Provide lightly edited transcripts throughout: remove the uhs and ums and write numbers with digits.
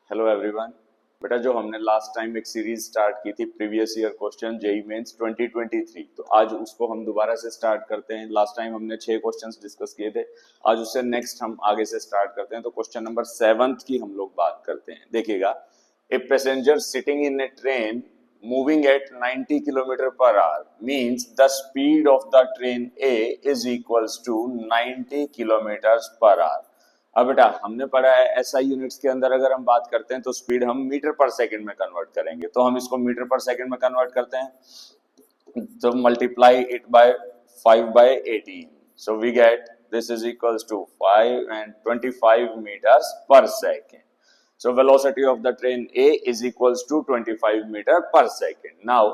Hello everyone. बेटा जो हमने लास्ट टाइम एक सीरीज स्टार्ट की थी previous year question JEE Mains 2023, तो आज उसको हम दोबारा से स्टार्ट करते हैं। लास्ट टाइम हमने 6 क्वेश्चंस डिस्कस किए थे, आज उससे नेक्स्ट हम आगे से स्टार्ट करते हैं। तो क्वेश्चन नंबर 7 की हम लोग बात करते हैं। देखिएगा, a passenger sitting in A train moving at 90 kilometre per our means the speed of the train A is equals to 90 kilometre per our. अब बेटा हमने पढ़ा है एसआई यूनिट्स के अंदर अगर हम बात करते हैं तो स्पीड हम मीटर पर सेकंड में कन्वर्ट करेंगे, तो हम इसको मीटर पर सेकंड में कन्वर्ट करते हैं तो multiply it by 5/18, so we get this is equals to 5 and 25 meters per second. So velocity of the train A is equals to 25 meter per second. Now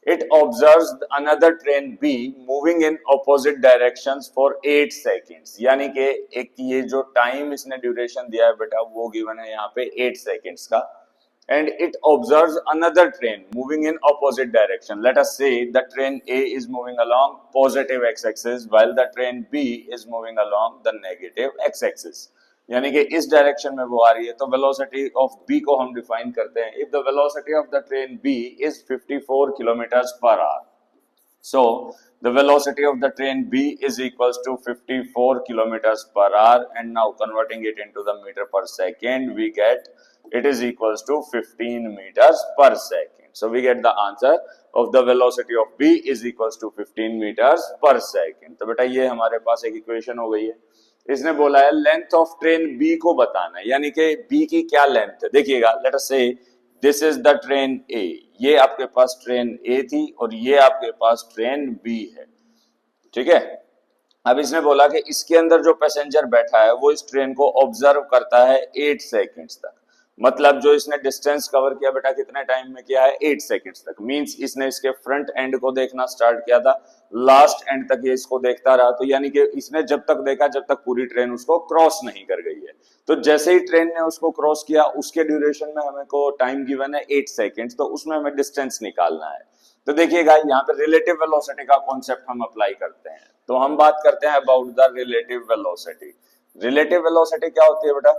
it observes another train B moving in opposite directions for 8 seconds. यानी कि एक ये जो time इसने duration दिया है बेटा वो गिवन है यहाँ पे 8 seconds का, and it observes another train moving in opposite direction. Let us say the train A is moving along positive x-axis while the train B is moving along the negative x-axis. यानी कि इस direction में वो आ रही है, तो velocity of B को हम डिफाइन करते हैं। If the velocity of the train B is 54 kilometre per hour, so the velocity of the train B is equals to 54 kilometers per hour, and now converting it into the meter per second we get it is equals to 15 meters per second. So we get the answer of the velocity of B is equals to 15 meters per second. तो बेटा ये हमारे पास एक equation हो गई है। इसने बोला है लेंथ ऑफ ट्रेन बी को बताना है, यानी कि बी की क्या लेंथ है। देखिएगा, लेट अस से दिस इज द ट्रेन ए, ये आपके पास ट्रेन ए थी और ये आपके पास ट्रेन बी है, ठीक है। अब इसने बोला कि इसके अंदर जो पैसेंजर बैठा है वो इस ट्रेन को ऑब्जर्व करता है 8 सेकेंड्स तक। मतलब जो इसने डिस्टेंस कवर किया बेटा कितने टाइम में किया है, 8 सेकेंड्स तक। मींस इसने इसके फ्रंट एंड को देखना स्टार्ट किया था, लास्ट एंड तक ये इसको देखता रहा, तो यानी कि इसने जब तक देखा जब तक पूरी ट्रेन उसको क्रॉस नहीं कर गई है। तो जैसे ही ट्रेन ने उसको क्रॉस किया उसके ड्यूरेशन में हमें को टाइम गिवन है 8 सेकेंड्स, तो उसमें हमें डिस्टेंस निकालना है। तो देखिएगा यहाँ पे रिलेटिव वेलोसिटी का कॉन्सेप्ट हम अप्लाई करते हैं, तो हम बात करते हैं about the relative velocity. Relative velocity क्या होती है बेटा,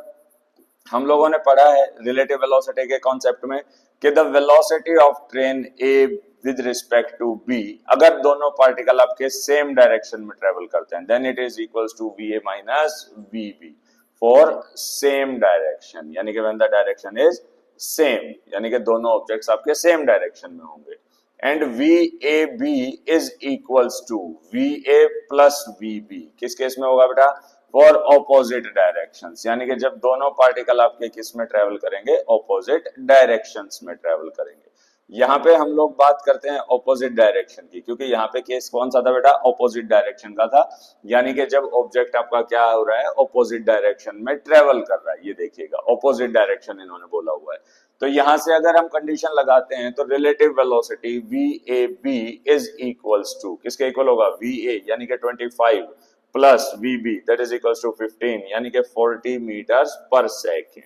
हम लोगों ने पढ़ा है रिलेटिव वेलोसिटी के कॉन्सेप्ट में कि the velocity of train A with respect to B, अगर दोनों पार्टिकल आपके सेम डायरेक्शन में ट्रेवल करते हैं, then it is equals to V A minus V B for same direction, यानी कि when the direction is same, यानी कि दोनों ऑब्जेक्ट्स आपके सेम डायरेक्शन में होंगे। And V A B is equals to V A plus V B, किस case में होगा बेटा, फॉर ऑपोजिट डायरेक्शंस, यानी कि जब दोनों पार्टिकल आपके किस में ट्रेवल करेंगे, ऑपोजिट डायरेक्शंस में ट्रेवल करेंगे। यहाँ पे हम लोग बात करते हैं ऑपोजिट डायरेक्शन की, क्योंकि यहाँ पे केस कौन सा था बेटा, ऑपोजिट डायरेक्शन का था, यानी कि जब ऑब्जेक्ट आपका क्या हो रहा है, ऑपोजिट डायरेक्शन में ट्रेवल कर रहा है। ये देखिएगा ऑपोजिट डायरेक्शन इन्होंने बोला हुआ है। तो यहां से अगर हम कंडीशन लगाते हैं तो relative velocity V A B is equals to किसके इक्वल होगा, वी ए यानी कि 25 plus V B that is equals to 15 यानी कि 40 metres per second.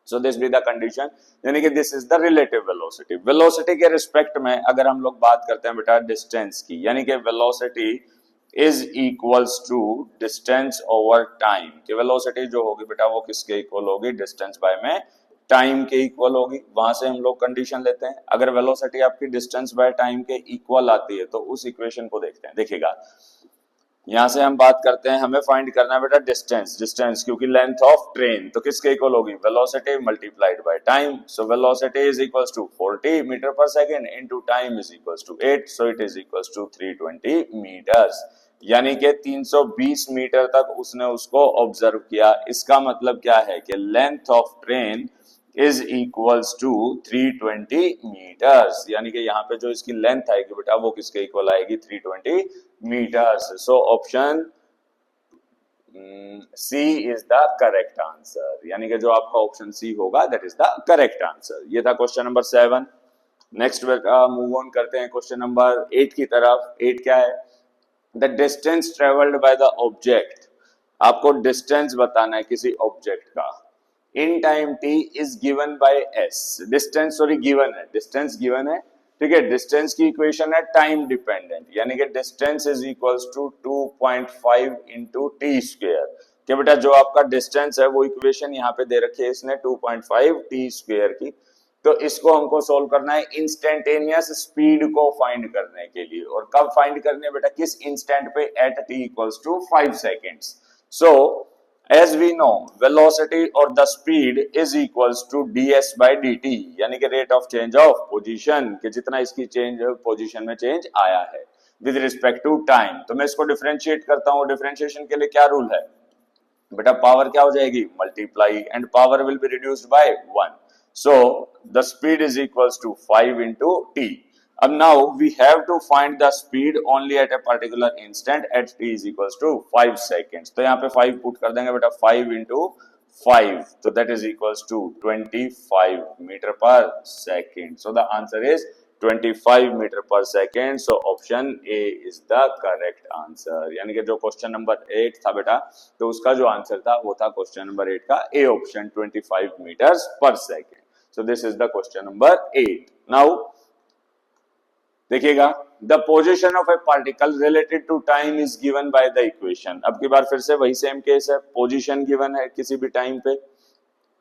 So this be the condition, यानी कि this is the relative velocity. Velocity के respect में अगर हम लोग बात करते हैं बेटा डिस्टेंस की, यानी कि velocity is equals to distance over time, कि वेलोसिटी जो होगी बेटा वो किसके इक्वल होगी, डिस्टेंस बाय में टाइम के इक्वल होगी। वहां से हम लोग कंडीशन लेते हैं, अगर वेलोसिटी आपकी डिस्टेंस बाय टाइम के इक्वल आती है तो उस इक्वेशन को देखते हैं। देखिएगा यहां से हम बात करते हैं, हमें फाइंड करना है बेटा डिस्टेंस, डिस्टेंस क्योंकि लेंथ ऑफ ट्रेन तो किसके इक्वल होगी, velocity multiplied by time. So velocity is equals to 40 meter per second into time is equals to 8, so it is equals to 320 metres, यानी कि 320 मीटर तक उसने उसको ऑब्जर्व किया। इसका मतलब क्या है कि length of train is equals to 320 metres, यानी कि यहाँ पे जो इसकी लेंथ आएगी बेटा वो किसके इक्वल आएगी, 320 metres. So option C is the correct answer, यानी कि जो आपका ऑप्शन सी होगा that is the correct answer. ये था question number 7। Next move on करते हैं क्वेश्चन नंबर 8 की तरफ। 8 क्या है, the distance travelled by the object, आपको डिस्टेंस बताना है किसी ऑब्जेक्ट का इन time t is given by s, distance sorry given है, डिस्टेंस गिवन है, ठीक है। डिस्टेंस की इक्वेशन है टाइम डिपेंडेंट, यानी कि distance is equals to 2.5 into T square. कि बेटा जो आपका डिस्टेंस है वो इक्वेशन यहाँ पे दे रखी है इसने 2.5 टी स्क्वायर की, तो इसको हमको सोल्व करना है इंस्टेंटेनियस स्पीड को फाइंड करने के लिए। और कब फाइंड करनी है बेटा, किस इंस्टेंट पे, at t equals to 5 seconds. So as we know velocity or the speed is equals to ds by dt, यानी कि rate of change of position, कि जितना इसकी चेंज पोजीशन में चेंज आया है विद रिस्पेक्ट टू टाइम। तो मैं इसको डिफरेंशिएट करता हूं, डिफरेंशिएशन के लिए क्या रूल है बेटा, पावर क्या हो जाएगी, multiply, and power will be reduced by 1, so the speed is equals to 5 into t. अब now we have to find the speed only at a particular instant at t is equals to 5 seconds. तो यहाँ पे 5 put कर देंगे बेटा, 5 into 5, so that is equals to 25 meter per second. So the answer is 25 meter per second. So option A is the correct answer. यानी कि जो question number 8 था बेटा, तो उसका जो आंसर था वो था क्वेश्चन नंबर 8 का A option, 25 meters per second. So this is the question number 8. Now देखिएगा, the position of a particle related to time is given by the equation. अब की बार फिर से वही सेम केस है, पोजीशन गिवन है किसी भी टाइम पे,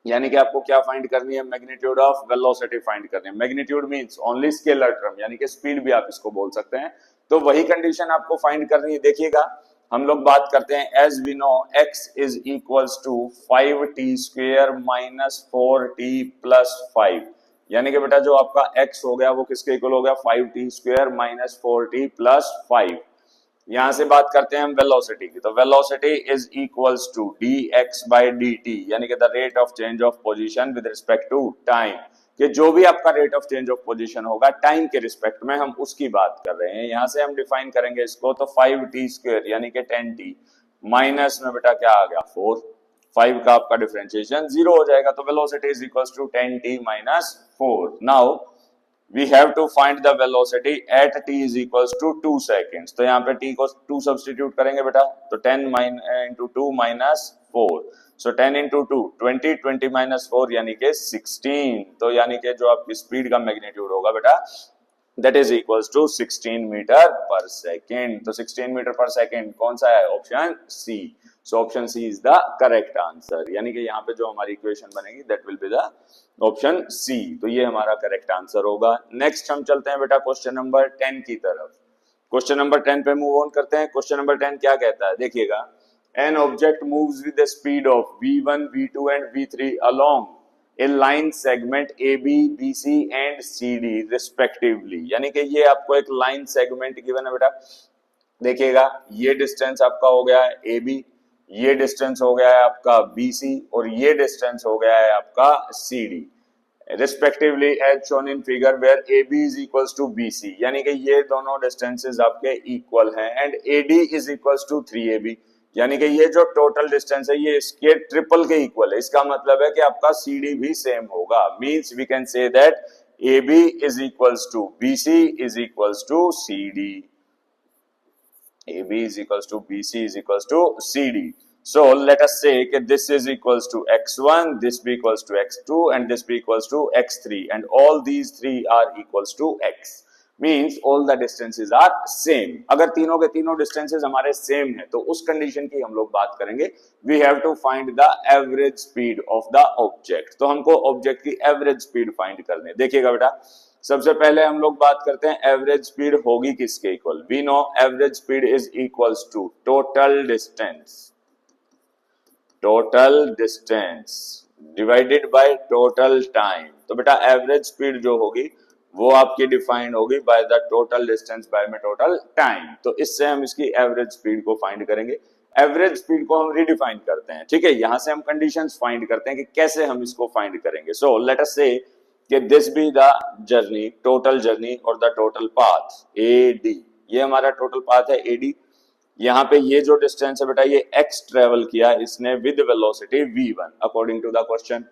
यानी कि आपको क्या फाइंड करनी है, मैग्नीट्यूड ऑफ वेलोसिटी फाइंड करनी है। Magnitude means only scalar term, यानी कि स्पीड भी आप इसको बोल सकते हैं। तो वही कंडीशन आपको फाइंड करनी है। देखिएगा, हम लोग बात करते हैं as we know x is equals to 5t square minus 4t plus 5, यानी कि बेटा जो आपका x हो गया वो किसके इक्वल हो गया, 5t square minus 4t plus 5। यहां से बात करते हैं हम वेलोसिटी की, तो velocity is equals to dx by dt, यानी कि the rate of change of position with respect to time, कि जो भी आपका rate of change of position होगा टाइम के रिस्पेक्ट में, हम उसकी बात कर रहे हैं। यहां से हम डिफाइन करेंगे इसको, तो 5t स्क्वायर यानी कि 10t माइनस में बेटा क्या आ गया 4, 5 का आपका डिफरेंशिएशन 0 हो जाएगा, तो velocity is equals to 10t minus 4। Now we have to find the velocity at t is equals to 2 seconds. तो यहाँ पे t को 2 सब्स्टिट्यूट करेंगे बेटा, तो 10 into 2 minus 4, so 10 into 2 20, 20 minus 4 यानी कि 16। तो यानी कि जो आपकी स्पीड का मैग्नीट्यूड होगा बेटा, that is equals to 16 metre per second. तो 16 मीटर पर सेकेंड कौन सा है, option C. So option C is the correct answer, यानी कि यहाँ पे जो हमारी इक्वेशन बनेगी that will be the option C. तो ये हमारा करेक्ट आंसर होगा। नेक्स्ट हम चलते हैं बेटा क्वेश्चन नंबर 10 की तरफ। क्वेश्चन नंबर 10 पे मूव ऑन करते हैं। क्वेश्चन नंबर 10 क्या कहता है, देखिएगा, an object moves with the speed of v1, v2 and v3 along A line segment AB, BC and CD respectively, यानी कि ये आपको एक लाइन सेगमेंट गिवन है बेटा। देखिएगा, ये डिस्टेंस आपका हो गया है AB, ये डिस्टेंस हो गया है आपका BC, और ये डिस्टेंस हो गया है आपका CD respectively as shown in figure, where AB is equals to BC, यानी कि ये दोनों डिस्टेंसेस आपके इक्वल हैं, and AD is equals to 3AB, यानी कि ये जो टोटल डिस्टेंस है ये इसके ट्रिपल के इक्वल है। इसका मतलब है कि आपका CD भी सेम होगा। Means we can say that AB is equals to BC is equals to CD, AB is equals to BC is equals to CD. So let us say that this is equals to x1, this be equals to x2, and this be equals to x3, and all these three are equals to x. Means all the distances are same. अगर तीनों के तीनों distances हमारे same हैं, तो उस condition की हम लोग बात करेंगे। We have to find the average speed of the object. तो हमको object की average speed find करनी है। देखिएगा बेटा, सबसे पहले हम लोग बात करते हैं एवरेज स्पीड होगी किसके इक्वल। We know average speed is equals to total distance divided by total time. तो बेटा एवरेज स्पीड जो होगी वो आपकी डिफाइंड होगी by the total distance by में टोटल टाइम। तो इससे हम इसकी एवरेज स्पीड को फाइंड करेंगे। एवरेज स्पीड को हम रिडिफाइन करते हैं, ठीक है। यहां से हम कंडीशंस फाइंड करते हैं कि कैसे हम इसको फाइंड करेंगे। सो लेट अस से कि this be the journey, total journey और द टोटल पाथ AD, ये हमारा टोटल पाथ है AD। यहाँ पे ये जो डिस्टेंस है बेटा ये x ट्रेवल किया इसने with velocity v1 according to the question.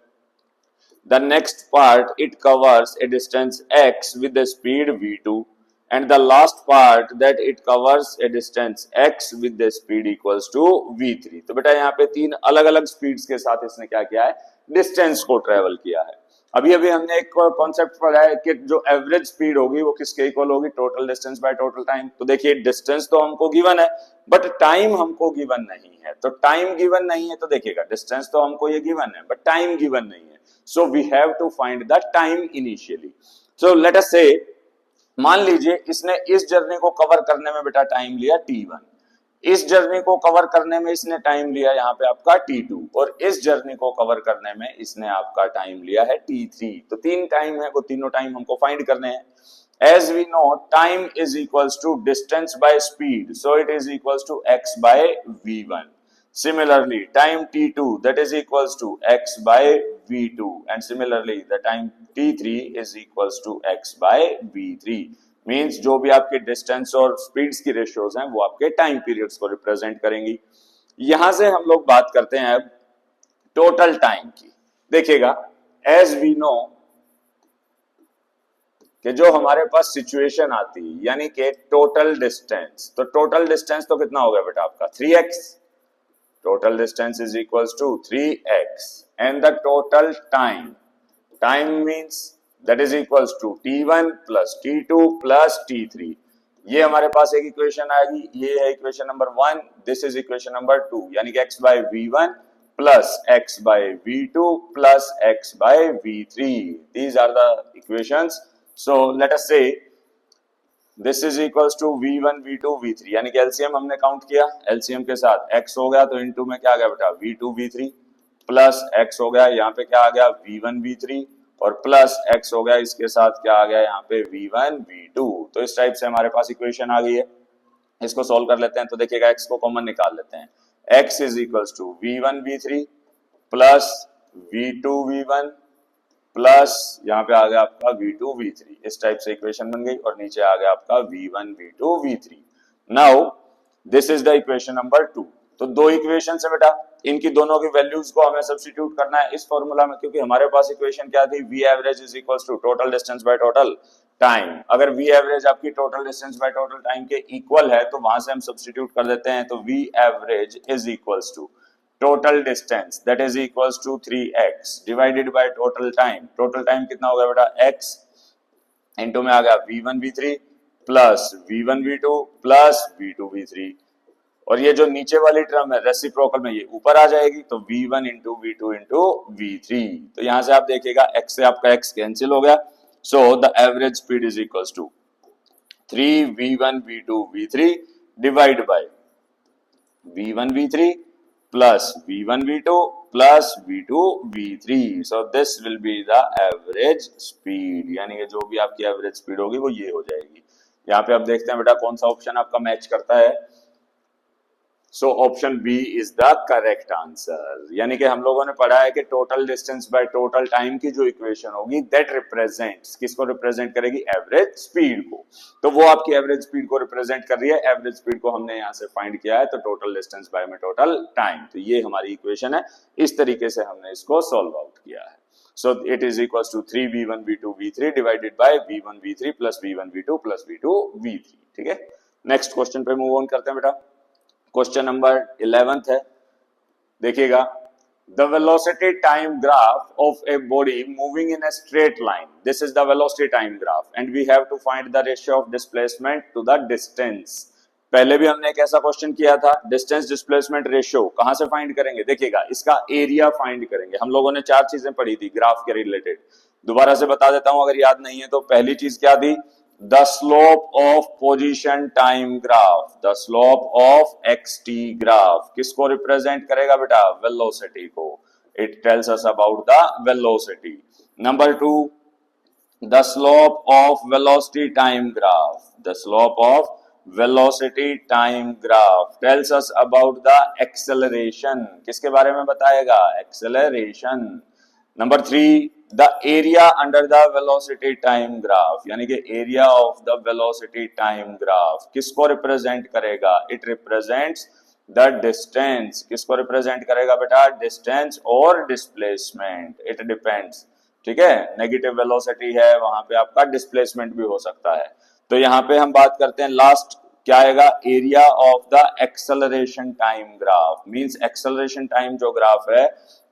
The next part it covers a distance x with the speed v2, and the last part that it covers a distance x with the speed equals to v3। तो बेटा यहाँ पे तीन अलग अलग speeds के साथ इसने क्या किया है, डिस्टेंस को ट्रेवल किया है। अभी अभी हमने एक कॉन्सेप्ट पढ़ा है कि जो एवरेज स्पीड होगी वो किसके इक्वल होगी, total distance by total time. तो देखिए डिस्टेंस तो हमको गिवन है बट टाइम हमको गिवन नहीं है, तो टाइम गिवन नहीं है तो देखिएगा डिस्टेंस तो हमको ये गिवन है बट टाइम गिवन नहीं है, so we have to find the time initially. So let us say मान लीजिए इसने इस जर्नी को कवर करने में बेटा टाइम लिया t1, इस जर्नी को कवर करने में इसने टाइम लिया यहाँ पे आपका t2 और इस जर्नी को कवर करने में इसने आपका टाइम लिया है t3। तो तीन टाइम है, वो तीनों टाइम हमको फाइंड करने हैं। As we know, time is equals to distance by speed, so it is equals to x by v1. Similarly, time t2 that is equals to x by v2, and similarly the time t3 is equals to x by v3. Means जो भी आपके distance और speeds की ratios हैं वो आपके time periods को represent करेंगी। यहां से हम लोग बात करते हैं अब टोटल टाइम की। देखिएगा एज वी नो कि जो हमारे पास सिचुएशन आती है यानी कि टोटल डिस्टेंस, तो टोटल डिस्टेंस तो कितना हो गया बेटा आपका 3x, total distance is equals to 3x and the total time, time means that is equals to t1 plus t2 plus t3। ये हमारे पास एक इक्वेशन आएगी, ये है equation number 1, this is equation number 2, यानी कि x by v1 plus x by v2 plus x by v3, these are the equations. So let us say this is equals to v1 v2 v3, यानी कि LCM हमने count किया, LCM के साथ x हो गया तो इनटू में क्या आ गया बेटा v2 v3 प्लस x हो गया, यहाँ पे क्या आ गया v1 v3 और प्लस x हो गया इसके साथ क्या आ गया यहाँ पे v1 v2। तो इस टाइप से हमारे पास इक्वेशन आ गई है, इसको सॉल्व कर लेते हैं। तो देखिएगा x को कॉमन निकाल लेते हैं, x is equals to v1 v3 plus v2 v1 plus यहाँ पे आ गया आपका v2 v3, इस टाइप से इक्वेशन बन गई और नीचे आ गया आपका v1 v2 v3। Now this is the equation number 2। तो दो इक्वेशन है बेटा, इनकी दोनों की वैल्यूज को हमें सब्स्टिट्यूट करना है इस फॉर्मूला में, क्योंकि हमारे पास इक्वेशन क्या थी, v average is equals to total distance by total time. अगर v एवरेज आपकी total distance by total time के इक्वल है तो वहां से हम सब्स्टिट्यूट कर देते हैं, तो v average is equals to total distance that is equals to 3x divided by total time, total time कितना हो गया बेटा x इनटू में आ गया v1 v3 plus v1 v2 plus v2 v3 और ये जो नीचे वाली टर्म है रेसिप्रोकल में ये ऊपर आ जाएगी, तो v1 into v2 into v3। तो यहां से आप देखिएगा x से आपका x कैंसिल हो गया, so the average speed is equals to 3 v1 v2 v3 divide by v1 v3 plus v1 v2 plus v2 v3, so this will be the average speed, यानी कि जो भी आपकी एवरेज स्पीड होगी वो ये हो जाएगी। यहाँ पे आप देखते हैं बेटा कौन सा ऑप्शन आपका मैच करता है, so option B is the correct answer. यानी कि हम लोगों ने पढ़ा है कि total distance by total time की जो इक्वेशन होगी दैट रिप्रेजेंट्स, किसको रिप्रेजेंट करेगी, एवरेज स्पीड को। तो वो आपकी एवरेज स्पीड को रिप्रेजेंट कर रही है, एवरेज स्पीड को हमने यहाँ से फाइंड किया है, तो टोटल डिस्टेंस बाय में टोटल टाइम, तो ये हमारी इक्वेशन है। इस तरीके से हमने इसको सॉल्व आउट किया है। So it is equals to 3v1 v2 v3 divided by v1 v3 plus v1 v2 plus v2 v3। ठीक है, नेक्स्ट क्वेश्चन पे मूव ऑन करते हैं बेटा। क्वेश्चन नंबर 11 है, देखिएगा the velocity time graph of a body moving in a straight line, this is the velocity time graph and we have to find the ratio of displacement to the distance। पहले भी हमने एक ऐसा question किया था, distance displacement ratio कहां से find करेंगे, देखिएगा इसका एरिया फाइंड करेंगे। हम लोगों ने चार चीजें पढ़ी थी ग्राफ के रिलेटेड, दोबारा से बता देता हूं अगर याद नहीं है तो। पहली चीज क्या थी, the slope of position time graph, the slope of XT graph किसको रिप्रेजेंट करेगा बेटा, वेलोसिटी को, it tells us about the velocity. Number 2, the slope of velocity time graph, the slope of velocity time graph tells us about the acceleration, किसके बारे में बताएगा, acceleration। Number 3, the area under the velocity time graph, यानी कि area of the velocity time graph किसको represent करेगा, it represents the distance, किसको represent करेगा बेटा, distance और displacement, it depends। ठीक है, नेगेटिव वेलोसिटी है वहां पे आपका डिस्प्लेसमेंट भी हो सकता है। तो यहाँ पे हम बात करते हैं लास्ट क्या आएगा, area of the acceleration time graph, means acceleration time जो ग्राफ है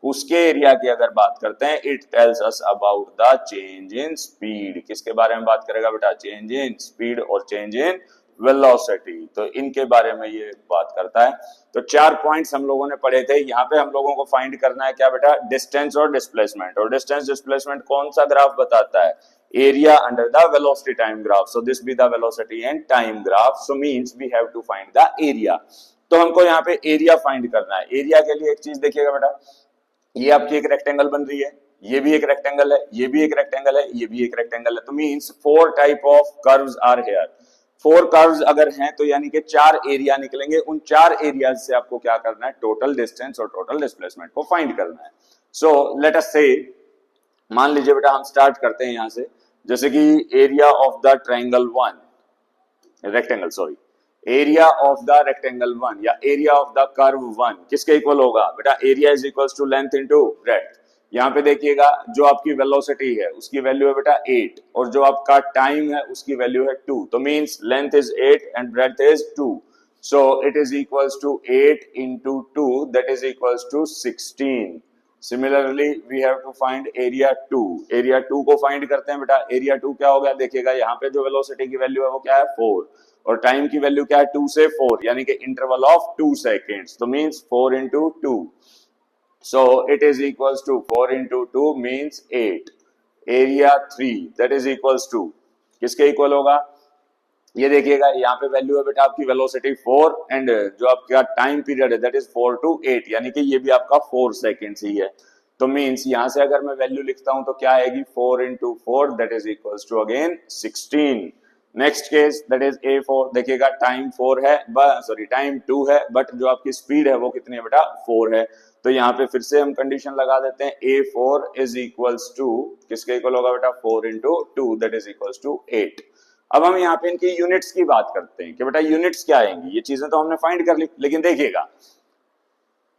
उसके एरिया की अगर बात करते हैं, it tells us about the change in speed. किसके बारे में बात करेगा बेटा? चेंज इन स्पीड और चेंज इन वेलोसिटी। तो इनके बारे में ये बात करता है। तो 4 पॉइंट्स हम लोगों ने पढ़े थे। यहाँ पे हम लोगों को फाइंड करना है क्या बेटा? डिस्टेंस और डिस्प्लेसमेंट। और डिस्टेंस डिस्प्लेसमेंट कौन सा ग्राफ बताता है? area under the velocity time graph. So this be the velocity and time graph. So means we have to find the area. तो हमको यहाँ पे एरिया फाइंड करना है। एरिया के लिए एक चीज देखिएगा बेटा, ये आपकी एक रेक्टेंगल बन रही है, ये भी एक रेक्टेंगल है, ये भी एक रेक्टेंगल है, ये भी एक रेक्टेंगल है। तो means 4 type of curves are here. 4 curves अगर हैं तो यानी कि 4 एरिया निकलेंगे। उन 4 एरियाज से आपको क्या करना है? टोटल डिस्टेंस और टोटल डिस्प्लेसमेंट को फाइंड करना है। सो लेट अस से, मान लीजिए बेटा हम स्टार्ट करते हैं यहां से, जैसे कि area of the triangle 1, rectangle sorry, area of the rectangle 1 या एरिया ऑफ द कर्व 1 किसके इक्वल होगा बेटा? Area is equals to length into breadth. यहाँ पे देखिएगा जो आपकी वेलोसिटी है उसकी वैल्यू है बेटा 8 और जो आपका टाइम है उसकी वैल्यू है 2। तो means length is 8 and breadth is 2। So it is equals to 8 into 2 that is equals to 16। Similarly we have to find area 2। Area 2 को फाइंड करते हैं बेटा। एरिया 2 क्या हो गया? देखिएगा यहाँ पे जो वेलोसिटी की वैल्यू है वो क्या है? 4 और टाइम की वैल्यू क्या है? 2 से 4 यानी कि इंटरवल ऑफ 2 सेकेंड्स। तो means 4 into 2। So it is equals to 4 into 2 means 8। Area 3 that is equals to किसके इक्वल होगा? ये देखिएगा यहाँ पे वैल्यू है बेटा आपकी वेलोसिटी 4 एंड जो आपका टाइम पीरियड है दैट इज 4 to 8 यानी कि ये भी आपका 4 सेकेंड्स ही है। तो मींस यहां से अगर मैं वैल्यू लिखता हूं तो क्या आएगी? 4 into 4 that is equals to again 16। Next case that is A4। देखिएगा टाइम 4 है, सॉरी टाइम 2 है, बट जो आपकी स्पीड है वो कितनी है बेटा? 4 है। तो यहाँ पे फिर से हम कंडीशन लगा देते हैं, A4 इज इक्वल्स टू किसके इक्वल होगा बेटा? 4 into 2 that is equals to 8। अब हम यहाँ पे इनकी यूनिट्स की बात करते हैं कि बेटा यूनिट्स क्या आएंगी। ये चीजें तो हमने फाइंड कर ली, लेकिन देखिएगा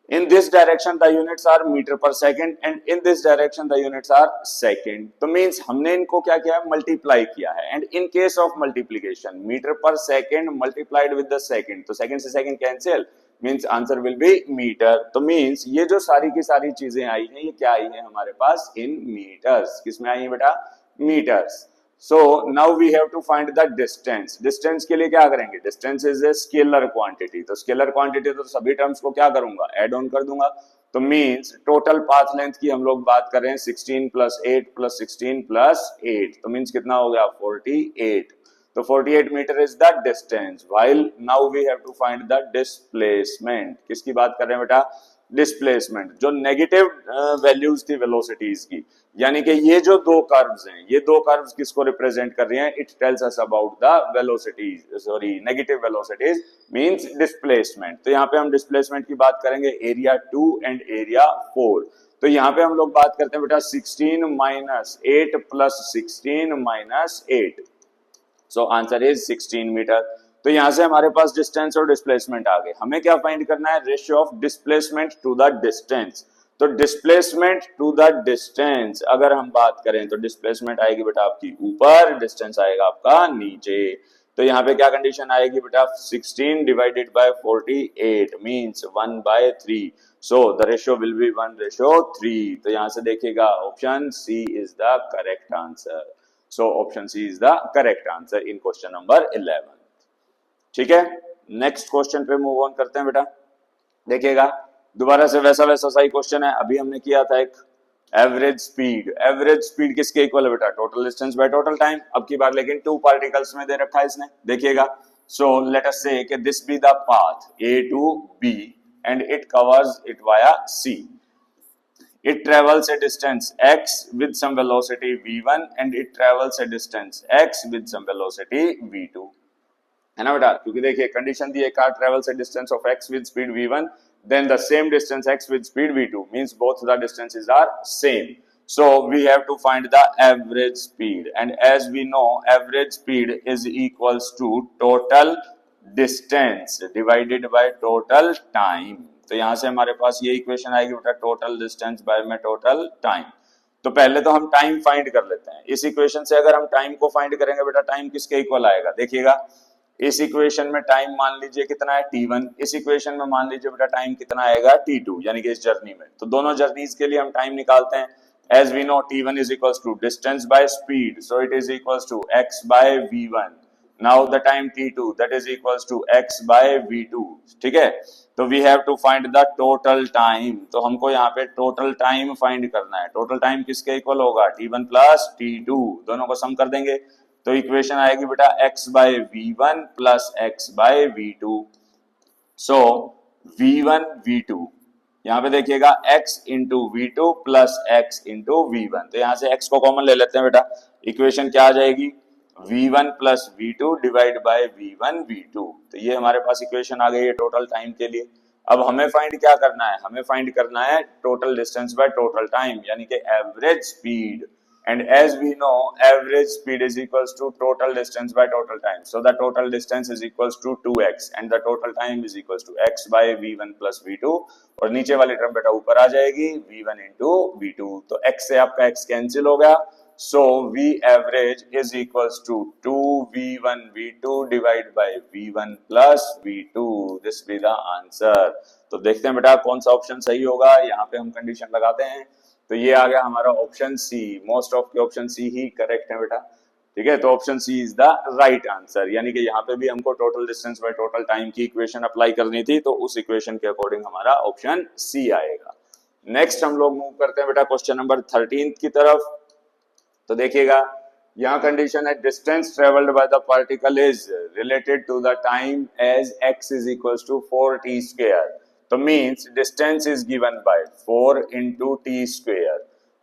in this direction the units are meter per second and in this direction the units are second। तो मींस हमने इनको क्या किया है? मल्टीप्लाई किया है। And in case of multiplication meter per second multiplied with the second, तो second से second cancel, means answer will be meter. तो मींस ये जो सारी की सारी चीजें आई हैं ये क्या आई है हमारे पास? इन मीटर्स। किसमें आई है बेटा? Metres. So now we have to find the distance। Distance के लिए क्या करेंगे? Distance is a scalar quantity. तो स्केलर क्वांटिटी तो सभी टर्म्स को क्या करूंगा? ऐड ऑन कर दूंगा। तो मींस टोटल पाथ लेंथ की हम लोग बात कर रहे हैं 16 + 8 + 16 + 8। तो मींस कितना हो गया? 48। तो 48 metre is the distance. While now we have to find the displacement. किसकी बात कर रहे हैं बेटा? डिस्प्लेसमेंट। जो नेगेटिव वैल्यूज थी वेलोसिटीज की, यानी कि ये जो दो कर्व्स हैं, ये दो कर्व्स किसको रिप्रेजेंट कर रही हैं? It tells us about the velocities, sorry negative velocities means displacement. तो यहाँ पे हम डिस्प्लेसमेंट की बात करेंगे एरिया 2 एंड एरिया 4। तो यहाँ पे हम लोग बात करते हैं बेटा 16 - 8 + 16 - 8। So answer is 16 metre. तो यहां से हमारे पास डिस्टेंस और डिस्प्लेसमेंट आ गए। हमें क्या फाइंड करना है? Ratio of displacement to the distance. तो डिस्प्लेसमेंट टू द डिस्टेंस अगर हम बात करें तो डिस्प्लेसमेंट आएगी बेटा आपकी ऊपर, डिस्टेंस आएगा आपका नीचे। तो यहाँ पे क्या कंडीशन आएगी बेटा? 16 divided by 48 means 1/3। So the ratio will be 1:3। तो यहां से देखिएगा option C is the correct answer. So option C is the correct answer in question number 11। ठीक है, नेक्स्ट क्वेश्चन पे मूव ऑन करते हैं बेटा। देखिएगा दोबारा से वैसा सा ही क्वेश्चन है। अभी हमने किया था एक एवरेज स्पीड। एवरेज स्पीड किसके इक्वल है बेटा? Total distance by total time. अब की बार लेकिन 2 पार्टिकल्स में दे रखा है इसने। देखिएगा, सो लेट अस से कि this be the path A to B and it covers it via C। It travels a distance x with some velocity v1 and it travels a distance x with some velocity v2। है ना बेटा? क्योंकि देखिए condition दी है, car travels a distance of x with speed v1 then the same distance x with speed v2 means both the distances are same। So we have to find the average speed and as we know average speed is equals to total distance divided by total time। तो यहां से हमारे पास ये equation आएगी बेटा total distance by में total time. तो पहले तो हम टाइम फाइंड कर लेते हैं। इस इक्वेशन से अगर हम टाइम को फाइंड करेंगे बेटा, टाइम किसके इक्वल आएगा? देखिएगा इस इक्वेशन में टाइम मान लीजिए कितना है t1, इस इक्वेशन में मान लीजिए बेटा टाइम कितना आएगा t2, यानी कि इस जर्नी में। तो दोनों जर्नीज के लिए हम टाइम निकालते हैं। as we know t1 is equals to distance by speed, so it is equals to x by v1. now the time t2 that is equals to x by v2, ठीक है। तो we have to find the total time, तो हमको यहाँ पे total time find करना है। Total time किसके इक्वल होगा, t1 प्लस t2, दोनों को सम कर देंगे तो इक्वेशन आएगी बेटा x by v1 plus x by v2। So v1 v2, यहाँ पे देखिएगा x into v2 plus x into v1, तो यहाँ से x को कॉमन ले लेते हैं बेटा। इक्वेशन क्या आ जाएगी, v1 plus v2 divide by v1 v2, तो ये हमारे पास इक्वेशन आ गई है टोटल टाइम के लिए। अब हमें फाइंड क्या करना है, हमें फाइंड करना है total distance by total time, यानी कि average speed. And as we know, average speed is equals to total distance by total time. So the total distance is equals to 2x and the total time is equals to x by v1 plus v2, और नीचे वाली term बेटा ऊपर आ जाएगी v1 into v2, तो x से आपका x cancel हो गया। So v average is equals to 2v1 v2 divided by v1 plus v2. This be the answer. तो देखते हैं बेटा कौन सा ऑप्शन सही होगा, यहाँ पे हम कंडीशन लगाते हैं। तो ये आ गया हमारा ऑप्शन सी, मोस्ट ऑफ के ऑप्शन सी ही करेक्ट है बेटा, ठीक है। तो option C is the right answer, यानी कि यहाँ पे भी हमको total distance by total time की इक्वेशन अप्लाई करनी थी, तो उस इक्वेशन के अकॉर्डिंग हमारा ऑप्शन सी आएगा। नेक्स्ट हम लोग मूव करते हैं बेटा क्वेश्चन नंबर 13 की तरफ। तो देखिएगा यहाँ कंडीशन है distance travelled by the particle is related to the time as x is equals to 4t square, तो means distance is given by 4 into t square.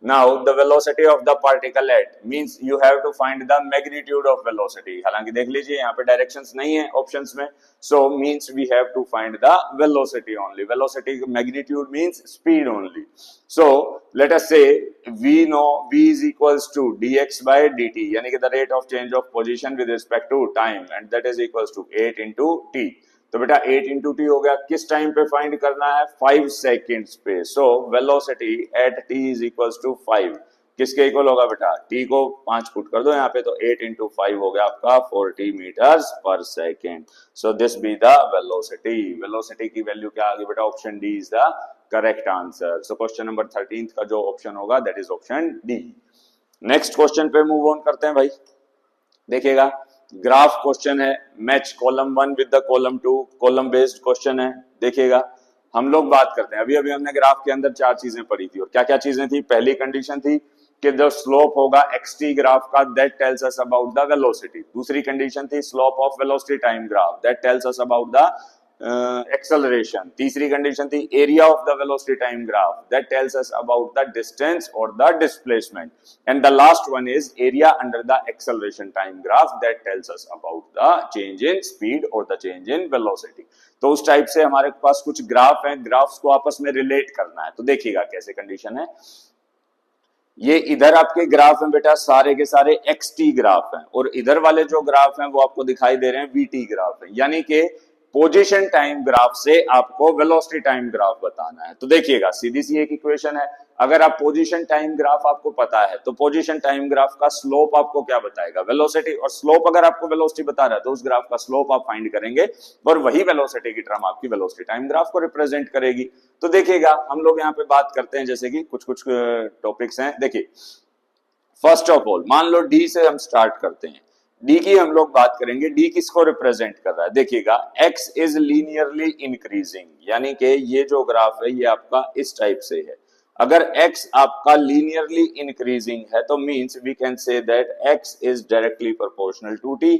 Now the velocity of the particle at means you have to find the magnitude of velocity. हालांकि देख लीजिए यहाँ पे directions नहीं है options में, so means we have to find the velocity only. Velocity magnitude means speed only. So let us say we know v is equals to dx by dt, यानी कि the rate of change of position with respect to time, and that is equals to 8 into t. तो बेटा 8 into T हो गया, किस time पे find करना है, 5 सेकेंड्स पे। So velocity at T is equals to 5, किसके इक्वल होगा बेटा, टी को 5 पुट कर दो यहाँ पे, तो 8 इंटू 5 हो गया आपका 40 metres per second. So this be the velocity. Velocity की वैल्यू क्या आ गई बेटा, option D is the correct answer. So question number 13 का जो ऑप्शन होगा that is option D. Next question पे मूव ऑन करते हैं भाई। देखिएगा ग्राफ क्वेश्चन है, match column 1 with the column 2, column based question है। देखिएगा हम लोग बात करते हैं, अभी अभी हमने ग्राफ के अंदर 4 चीजें पढ़ी थी, और क्या क्या चीजें थी। पहली कंडीशन थी कि जो स्लोप होगा xt ग्राफ का that tells us about the velocity. दूसरी कंडीशन थी slope of velocity time graph that tells us about the acceleration. तीसरी कंडीशन थी area of the velocity time graph that tells us about the distance और the displacement, and the last one is area under the acceleration time graph that tells us about the change in speed और the change in velocity. तो उस type से हमारे पास कुछ graph हैं, graphs को आपस में रिलेट करना है। तो देखिएगा कैसे कंडीशन है, ये इधर आपके ग्राफ हैं बेटा सारे के सारे xt ग्राफ हैं, और इधर वाले जो ग्राफ हैं वो आपको दिखाई दे रहे हैं vt ग्राफ है, यानी कि पोजीशन टाइम ग्राफ से आपको वेलोसिटी टाइम ग्राफ बताना है। तो देखिएगा सीधी सी एक इक्वेशन है, अगर आप पोजीशन टाइम ग्राफ आपको पता है तो पोजीशन टाइम ग्राफ का स्लोप आपको क्या बताएगा, वेलोसिटी, और स्लोप अगर आपको वेलोसिटी बता रहा है तो उस ग्राफ का स्लोप आप फाइंड करेंगे, और वही वेलोसिटी की टर्म आपकी वेलोसिटी टाइम ग्राफ को रिप्रेजेंट करेगी। तो देखिएगा हम लोग यहाँ पे बात करते हैं, जैसे कि कुछ कुछ टॉपिक्स हैं। देखिए फर्स्ट ऑफ ऑल मान लो डी से हम स्टार्ट करते हैं, डी की हम लोग बात करेंगे। डी किसको रिप्रेजेंट कर रहा है, देखिएगा x इज लीनियरली इंक्रीजिंग, यानी कि ये जो ग्राफ है ये आपका इस टाइप से है। अगर x आपका लीनियरली इंक्रीजिंग है तो means we can say that x is directly proportional to t।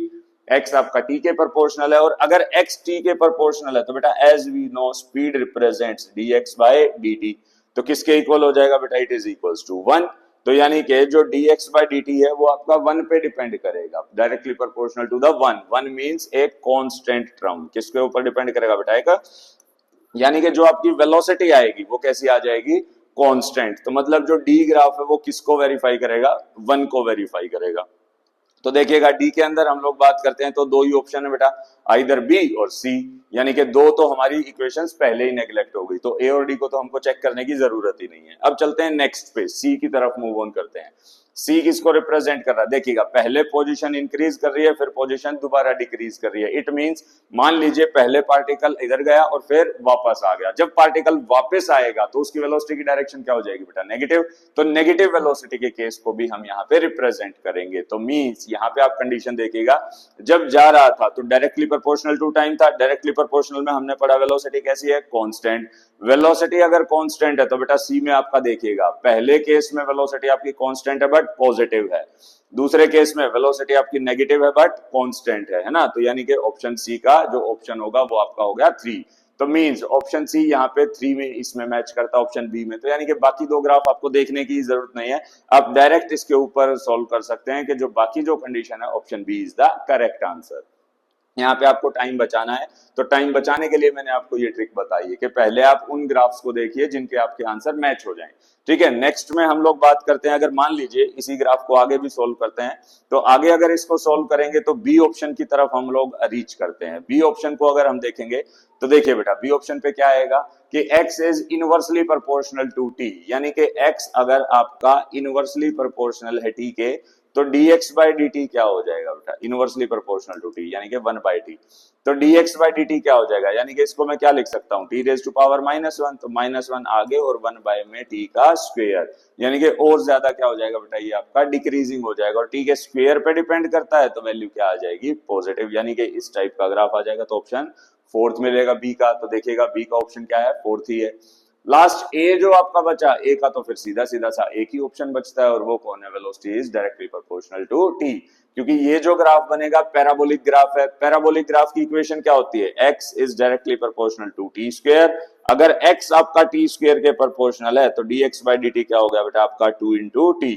x आपका t के प्रोपोर्शनल है, और अगर x t के प्रोपोर्शनल है तो बेटा as we know speed represents dx by dt, तो किसके इक्वल हो जाएगा बेटा, इट इज इक्वल्स टू 1। तो यानी कि जो dx by dt है वो आपका 1 पे डिपेंड करेगा, directly proportional to the 1। 1 means एक कांस्टेंट टर्म, किसके ऊपर डिपेंड करेगा बेटा, एक, यानी कि जो आपकी वेलोसिटी आएगी वो कैसी आ जाएगी, कांस्टेंट। तो मतलब जो डी ग्राफ है वो किसको वेरीफाई करेगा, 1 को वेरीफाई करेगा। तो देखिएगा डी के अंदर हम लोग बात करते हैं तो दो ही ऑप्शन है बेटा, आइदर बी और सी, यानी कि दो तो हमारी इक्वेशंस पहले ही नेग्लेक्ट हो गई, तो ए और डी को तो हमको चेक करने की जरूरत ही नहीं है। अब चलते हैं नेक्स्ट पे, सी की तरफ मूव ऑन करते हैं। सी किसको रिप्रेजेंट कर रहा है, देखिएगा पहले पोजीशन इंक्रीज कर रही है, फिर पोजीशन दोबारा डिक्रीज कर रही है। इट मींस मान लीजिए पहले पार्टिकल इधर गया और फिर वापस आ गया, जब पार्टिकल वापस आएगा तो उसकी वेलोसिटी की डायरेक्शन क्या हो जाएगी बेटा, नेगेटिव। तो नेगेटिव वेलोसिटी के केस को भी हम यहाँ पे रिप्रेजेंट करेंगे। तो मींस यहाँ पे आप कंडीशन देखिएगा, जब जा रहा था तो डायरेक्टली प्रोपोर्शनल टू टाइम था, डायरेक्टली प्रोपोर्शनल में हमने पढ़ा वेलोसिटी कैसी है, कांस्टेंट। वेलोसिटी अगर कांस्टेंट है तो बेटा सी में आपका देखिएगा पहले केस में वेलोसिटी आपकी कांस्टेंट है बट पॉजिटिव है, दूसरे केस में वेलोसिटी आपकी नेगेटिव है बट कांस्टेंट है ना। तो यानी कि ऑप्शन सी का जो ऑप्शन होगा वो आपका हो गया 3। तो मींस ऑप्शन सी यहाँ पे 3 में इसमें मैच करता है ऑप्शन बी में। तो यानी कि बाकी दो ग्राफ आपको देखने की जरूरत नहीं है, आप डायरेक्ट इसके ऊपर सॉल्व कर सकते हैं कि जो बाकी जो कंडीशन है option B is the correct answer. यहाँ पे आपको टाइम बचाना है, तो टाइम बचाने के लिए मैंने आपको ये ट्रिक बताई है कि पहले आप उन ग्राफ्स को देखिए जिनके आपके आंसर मैच हो जाएं। ठीक है, नेक्स्ट में हम लोग बात करते हैं, अगर मान लीजिए इसी ग्राफ को आगे भी सोल्व करते हैं, तो आगे अगर इसको सोल्व करेंगे तो बी ऑप्शन की तरफ हम लोग रीच करते हैं। बी ऑप्शन को अगर हम देखेंगे तो देखिए बेटा बी ऑप्शन पे क्या आएगा कि x is inversely proportional to t, यानी कि x अगर आपका इनवर्सली प्रोपोर्शनल है t के, तो dx by dt क्या हो जाएगा बेटा, इनवर्सली प्रोपोर्शनल टू t यानी कि 1/t। तो dx by dt क्या हो जाएगा, यानी कि इसको मैं क्या लिख सकता हूँ, t raised to power -1, तो -1 आगे और 1 में t का स्क्वायर, यानी कि और ज्यादा क्या हो जाएगा बेटा, ये आपका डिक्रीजिंग हो जाएगा और t के स्क्वायर पे डिपेंड करता है तो वैल्यू क्या आ जाएगी, पॉजिटिव। यानी कि इस टाइप का ग्राफ आ जाएगा। तो ऑप्शन फोर्थ मिलेगा बी का। तो देखिएगा बी का ऑप्शन क्या है, फोर्थ ही है। लास्ट ए जो आपका बचा, ए का तो फिर सीधा सीधा सा एक ही ऑप्शन बचता है और वो कौन है, velocity is directly proportional to t. क्योंकि ये जो ग्राफ बनेगा पैराबोलिक ग्राफ है, पैराबोलिक ग्राफ की इक्वेशन क्या होती है, x is directly proportional to t square. अगर x आपका टी स्क्वायर के प्रोपोर्शनल है तो dx by dt क्या हो गया बेटा आपका 2 into t,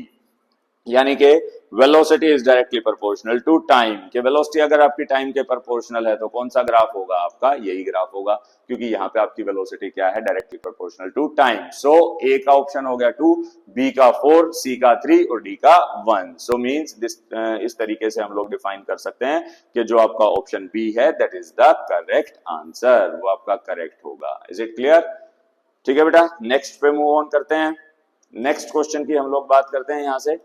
यानी कि velocity is directly proportional to time. के वेलोसिटी अगर आपकी टाइम के प्रोपोर्शनल है तो कौन सा ग्राफ होगा आपका, यही ग्राफ होगा, क्योंकि यहाँ पे आपकी वेलोसिटी क्या है, डायरेक्टली प्रोपोर्शनल टू टाइम। सो ए का ऑप्शन हो गया 2, बी का 4, सी का 3 और डी का 1। सो मींस दिस, इस तरीके से हम लोग डिफाइन कर सकते हैं कि जो आपका ऑप्शन बी है that is the correct answer, वो आपका करेक्ट होगा। Is it clear? ठीक है बेटा, नेक्स्ट पे मूव ऑन करते हैं। नेक्स्ट क्वेश्चन की हम लोग बात करते हैं यहाँ से।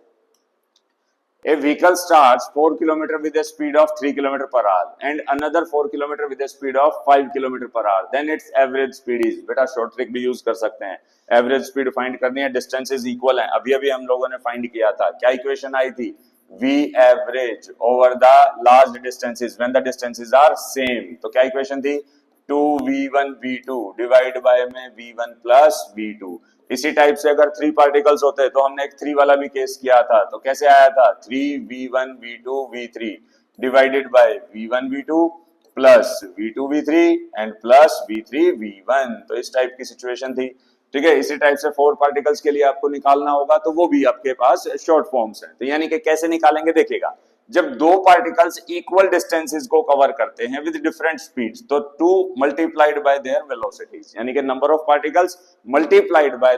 A vehicle starts 4 km with a speed of 3 km per hour and another 4 km with a speed of 5 km per hour. Then its average speed is, बेटा शॉर्ट ट्रिक भी यूज कर सकते हैं, एवरेज स्पीड फाइंड करनी है, distances equal है, अभी अभी हम लोगों ने फाइंड किया था, क्या इक्वेशन आई थी, v average over the large distances when the distances are same. तो क्या इक्वेशन थी, 2v1 v2 डिवाइड बाय में v1 प्लस v2। इसी टाइप से अगर 3 पार्टिकल्स होते तो हमने एक 3 वाला भी केस किया था, तो कैसे आया था, 3v1 v2 v3 divided by v1 v2 plus v2 v3 and plus v3 v1। तो इस टाइप की सिचुएशन थी। ठीक है, इसी टाइप से 4 पार्टिकल्स के लिए आपको निकालना होगा, तो वो भी आपके पास शॉर्ट फॉर्म्स हैं। तो यानी कि कैसे निकालेंगे, देखिएगा जब 2 पार्टिकल्स इक्वल डिस्टेंसेस को कवर करते हैं विद डिफरेंट स्पीड्स, तो 2 मल्टीप्लाइड बाय देयर वेलोसिटीज, यानी कि number of particles multiplied by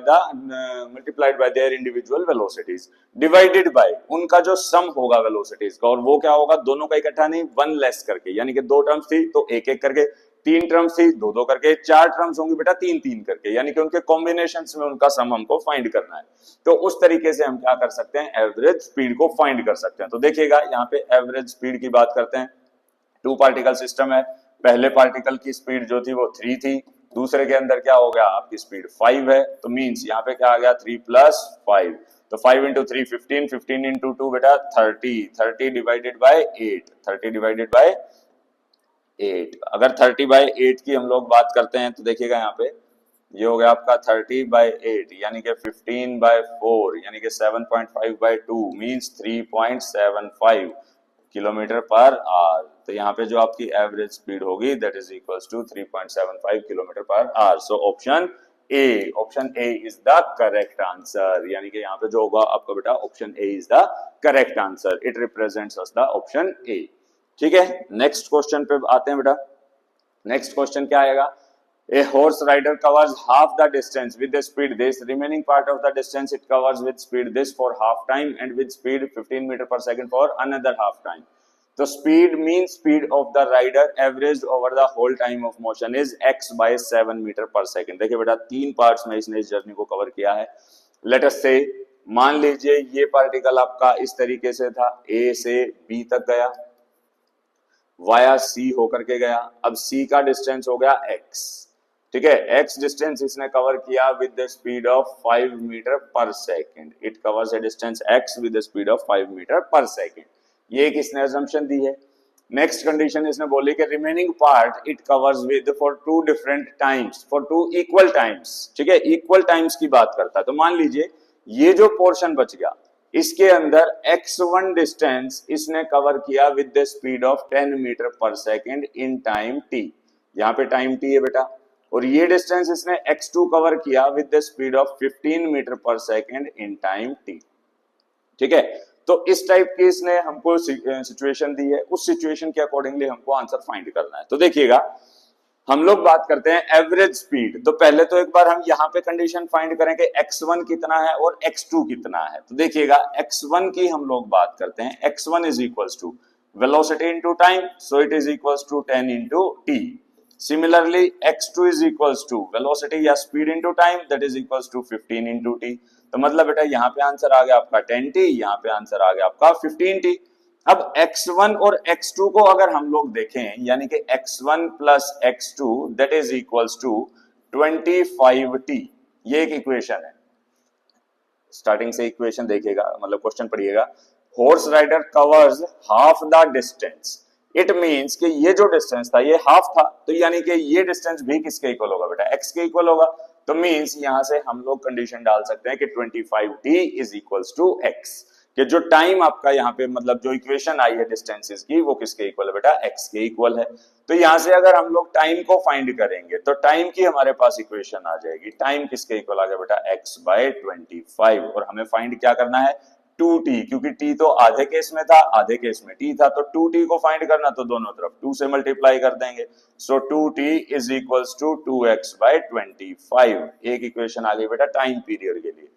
their individual velocities divided by उनका जो सम होगा वेलोसिटीज का, और वो क्या होगा, दोनों का इकट्ठा नहीं, 1 लेस करके, यानी कि 2 टर्म्स थी तो एक एक करके, 3 टर्म्स थी 2 करके, 4 टर्म्स होंगी बेटा 3 करके, यानी कि उनके कॉम्बिनेशंस में उनका सम हमको फाइंड करना है। तो उस तरीके से हम क्या कर सकते हैं, एवरेज स्पीड को फाइंड कर सकते हैं। तो देखिएगा यहाँ पे एवरेज स्पीड की बात करते हैं। 2 पार्टिकल सिस्टम है, पहले पार्टिकल की स्पीड जो थी वो 3 थी, दूसरे के अंदर क्या हो गया, आपकी स्पीड 5 है। तो मींस यहाँ पे क्या आ गया, 3 + 5, तो 5 × 3 15, 15 × 2 बेटा 30, 30 डिवाइडेड बाय 8, 30 डिवाइडेड बाय 8। अगर 30/8 की हम लोग बात करते हैं तो देखिएगा यहाँ पे ये हो गया आपका 30/8, यानी कि 15/4, यानी कि 7.5/2 मींस 3.75 किलोमीटर पर आवर। तो यहाँ पे जो आपकी एवरेज स्पीड होगी that is equals to 3.75 kilometre per hour. So option A is the correct answer, यानी कि यहाँ पे जो होगा आपका बेटा option A is the correct answer, it represents us the option A. ठीक है, नेक्स्ट क्वेश्चन पे आते हैं बेटा। नेक्स्ट क्वेश्चन क्या आएगा, a horse rider covers half the distance with the speed this, remaining part of the distance it covers with speed this for half time and with speed 15 meter per second for another half time. तो speed means speed of the rider averaged over the whole time of motion is x by 7 meter per second। देखिए बेटा 3 parts में इसने इस journey को cover किया है। Let us say मान लीजिए ये पार्टिकल आपका इस तरीके से था, ए से बी तक गया, वाया सी होकर के गया। अब सी का डिस्टेंस हो गया एक्स, ठीक है, एक्स डिस्टेंस इसने कवर किया with the speed of 5 meter per second. It covers a distance X with the speed of 5 meter per second. ये एक इसने assumption दी है। नेक्स्ट कंडीशन इसने बोली कि remaining part it covers with for 2 different times, for 2 equal times, ठीक है, equal times की बात करता है। तो मान लीजिए ये जो पोर्शन बच गया इसके अंदर x1 डिस्टेंस इसने कवर किया with the speed of 10 metre per second in time t। यहाँ पे टाइम t है बेटा, और ये डिस्टेंस इसने x2 कवर किया with the speed of 15 metre per second in time t, ठीक है। तो इस टाइप की इसने हमको सिचुएशन दी है, उस सिचुएशन के अकॉर्डिंगली हमको आंसर फाइंड करना है। तो देखिएगा हम लोग बात करते हैं एवरेज स्पीड। तो पहले तो एक बार हम यहाँ पे कंडीशन फाइंड करें कि x1 कितना है और x2 कितना है। तो देखिएगा x1 की हम लोग बात करते हैं, x1 is equals to velocity into time, so it is equals to 10 into t। Similarly x2 is equals to velocity या speed into time, that is equals to 15 into t। तो मतलब बेटा यहाँ पे आंसर आ गया आपका 10t, यहाँ पे आंसर आ गया आपका 15t। अब x1 और x2 को अगर हम लोग देखें, यानी कि x1 plus x2 that is equals to 25t, ये एक इक्वेशन है। स्टार्टिंग से इक्वेशन देखिएगा, मतलब क्वेश्चन पढ़िएगा। Horse rider covers half the distance, it means कि ये जो डिस्टेंस था ये हाफ था, तो यानी कि ये डिस्टेंस भी किसके इक्वल होगा बेटा, x के इक्वल होगा। तो मींस यहां से हम लोग कंडीशन डाल सकते हैं कि 25t is equals to x, कि जो टाइम आपका यहाँ पे मतलब जो इक्वेशन आई है डिस्टेंसेस की वो किसके इक्वल है बेटा, x के इक्वल है। तो यहां से अगर हम लोग टाइम को फाइंड करेंगे तो टाइम की हमारे पास इक्वेशन आ जाएगी। टाइम किसके इक्वल आ गया बेटा, x बाय 25, और हमें फाइंड क्या करना है 2t, क्योंकि t तो आधे केस में था, आधे केस में t था, तो 2t को फाइंड करना तो दोनों तरफ 2 से मल्टीप्लाई कर देंगे। So 2t is equals to 2x by 25। एक इक्वेशन आ गई बेटा टाइम पीरियड के लिए।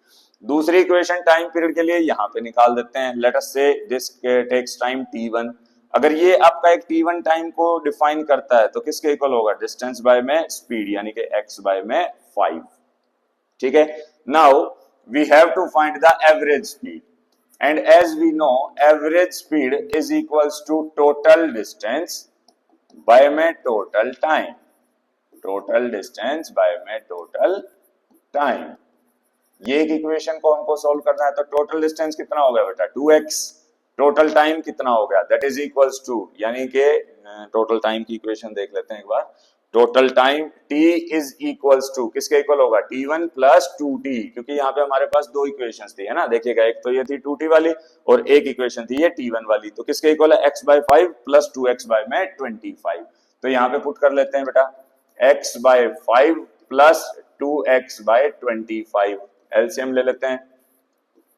दूसरी इक्वेशन टाइम पीरियड के लिए यहाँ पे निकाल देते हैं। लेट अस से दिस टेक्स टाइम t1। अगर ये आपका एक t1 टाइम को डिफाइन करता है तो किसके इक्वल होगा, डिस्टेंस बाय में स्पीड, यानी कि x बाय में 5, ठीक है। Now we have to find the average speed, and as we know average speed is equals to total distance by में total time, total distance by में total time। ये एक इक्वेशन को हमको सॉल्व करना है। तो टोटल डिस्टेंस कितना हो गया बेटा 2x, टोटल टाइम कितना हो गया दैट इज इक्वल्स टू, यानी कि टोटल टाइम की इक्वेशन देख लेते हैं एक बार। Total time t is equals to किसके इक्वल होगा, t1 प्लस 2t, क्योंकि यहाँ पे हमारे पास दो इक्वेशंस थी है ना, देखिएगा एक तो ये थी 2t वाली और एक इक्वेशन थी ये t1 वाली। तो किसके इक्वल है, x by 5 plus 2x bye में 25। तो यहाँ पे पुट कर लेते हैं बेटा x by 5 plus 2x by 25, LCM ले लेते हैं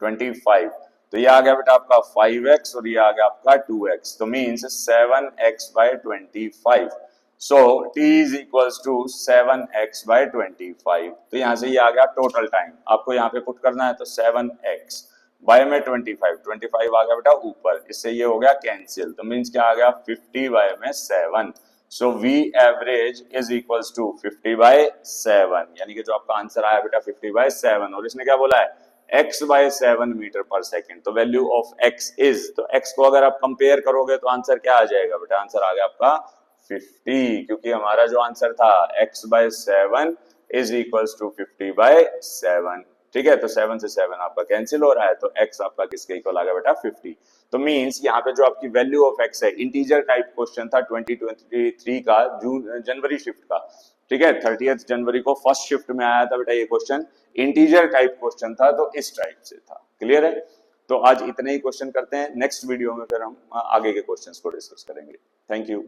25। तो ये आ गया बेटा आपका 5x और ये आ गया आपका 2x, तो means 7x by 25। So t is equals to 7x by 25। तो यहां से ये आ गया टोटल टाइम, आपको यहाँ पे पुट करना है। तो 7x बाय में 25 आ गया बेटा ऊपर, इससे ये हो गया कैंसिल, तो मींस क्या आ गया 50 बाय में 7। So v average is equals to 50 by 7, यानी कि जो आपका आंसर आया बेटा 50 बाय 7। और इसने क्या बोला है x by 7 metre per second. तो वैल्यू ऑफ x इज, तो x को अगर आप कंपेयर करोगे तो आंसर क्या आ जाएगा बेटा, आंसर आ गया आपका 50, क्योंकि हमारा जो आंसर था x by 7 is equals to 50 by 7, ठीक है। तो 7 से 7 आपका कैंसिल हो रहा है, तो x आपका किसके इक्वल आ गया बेटा 50। तो मींस यहाँ पे जो आपकी वैल्यू ऑफ x है, इंटीजर टाइप क्वेश्चन था 2023 का जनवरी शिफ्ट का, ठीक है। 30 जनवरी को फर्स्ट शिफ्ट में आया था बेटा ये क्वेश्चन, इंटीजर टाइप क्वेश्चन था, तो इस टाइप से था। क्लियर है। तो आज इतने ही क्वेश्चन करते हैं, नेक्स्ट वीडियो में फिर हम आगे के क्वेश्चंस को डिस्कस करेंगे। Thank you.